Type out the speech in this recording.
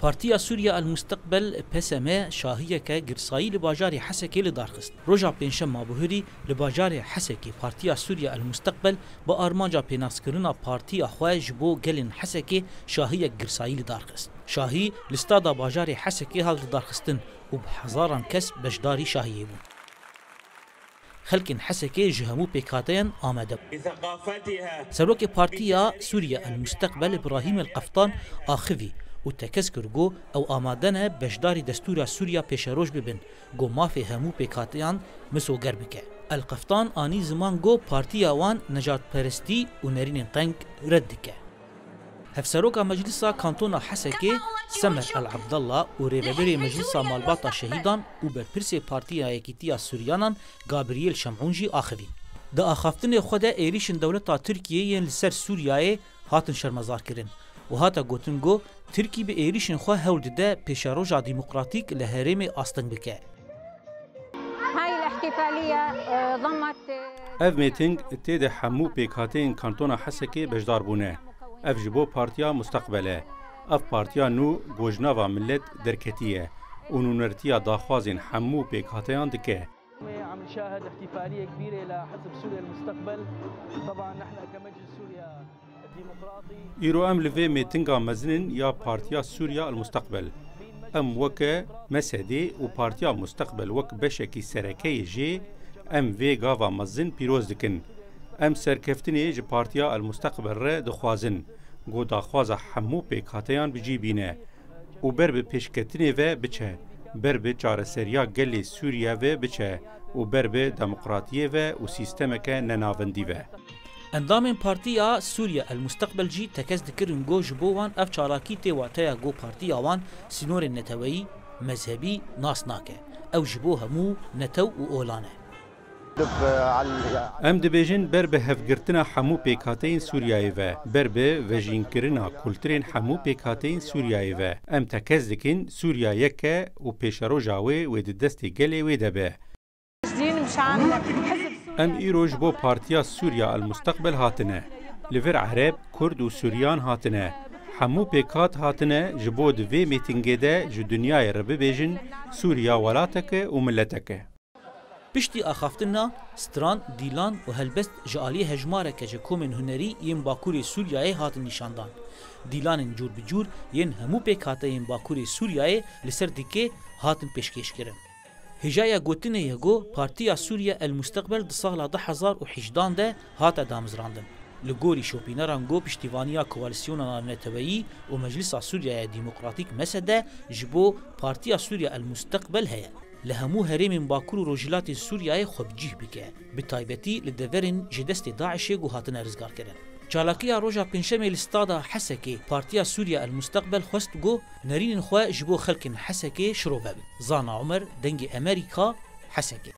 پارتیا سوریا المستقبل پسمه شاهیه که گرسایی لباجاری حسکی لدارخست. روژا پنجشنبه مابوهری لباجاری حسکی پارتیا سوریا المستقبل با آرمانجا پیناسکرنا پارتیا خواج بو گلین حسکی شاهیه گرسایی لدارخست. شاهی لستادا باجاری حسکی هال لدارخستن و بهزاران کس بجداری شاهیه بود. خلق حسكي جهمو بيكاتين آمده سروك بارتيا سوريا المستقبل إبراهيم القفطان آخذي وتكسكر جو أو آمادنا بجدار دستور سوريا بيشروج ببن جو ما في همو بيكاتيان مسو غربك القفطان آني زمان جو بارتيا وان نجات پرستي ونرين طنق ردك هفسروكا مجلسا كانتونا حسكي سمر العبدالله و ريبابري مجلسا مالباطا شهيدان و برپرسي بارتيا يكيتيا سوريانان غابرييل شمعونجي آخذين دا آخافتن خودا ايريشن دولتا تركيا لسر سوريا هاتن شرمزار كرن و هاتا گوتن گو تركي به ايريشن خو هولد دا پیشاروجا ديمقراطيك لهرم آستن بكه هاي الاحتفالية ضمت اف ميتنج تيد حمو بيكاتين كانتونا حسكي بجدار بونه اف جبو بارتيا مستقبله اف بارتيا نو گوجناوا ملت دركتيه ونونرتيا داخوازين حمو بيكاتيان دكه عم نشاهد احتفاليه كبيره لحزب سوريا المستقبل. طبعا نحن كمجلس سوريا الديمقراطي ايرو ام لفي ميتنغا مزنن يا بارتيا سوريا المستقبل ام وك مسدي و بارتيا مستقبل وك بشكي سركي جي ام في غاوا مزن بيروز دكن ام سركفتني ج بارتيا المستقبل ر دخوازن گو داخواز حمو پیکاتیان بجیبینه و بر به پیشکتنی و بچه بر به چارەسەریya gelê Sûriya ve biçe û ber bi demokratiyê ve û sîstemeke nenavendî ve. اندام پارتیا سوریا المستقبل جی تکز دکرن گو جبو وان اف چالاکی تی واتیا گو پارتیا وان سینور نتوی مذهبی ناس ناکه او جبو همو نتو و اولانه. ام دبیجن بر به هفگرتنا حمو پیکاتین سوریایی و بر به وجینکرنا کلترین حمو پیکاتین سوریایی و ام تکز دکن سوریا یکه و پیشرو جاوی و دستی گلی و دبه ام ایروج بو پارتیا سوریا المستقبل هاتنه لور عرب کرد و سوریان هاتنه حمو پیکات هاتنه جبو دوی میتینگه ده جو دنیای ربه بیجن سوریا ولاتکه و ملتکه پشتی آخافتنا ستران دیلان و هلبست جالی هجماره که جکومن هنری یم باکوری سوریای هات نشاندان دیلان جور بجور ین همو پیکاته یم باکوری سوریای لسر دیکه هاتن پیشکش کرن هجایا گوتنه یگو پارتیا سوریا المستقبل د سال 2018 ده هات دامزراندن لگوری شوپینران گو پشتیوانیا کوالسیونا نتویی و مجلس سوریا ديمقراطيك مسده جبو پارتیا سوریا المستقبل هيا لهمو هرم باکور و روجلات سوریای خوب جیه بکه بتایبتی لدورن جدست داعش گو هاتن ارزگار کردن چالاکیا روجا پنجشنبه لستادا حسکی پارتیا سوریا المستقبل خواست گو نرین خوا جبو خلق حسکی شروع بب زانا عمر دنگ امریکا حسکی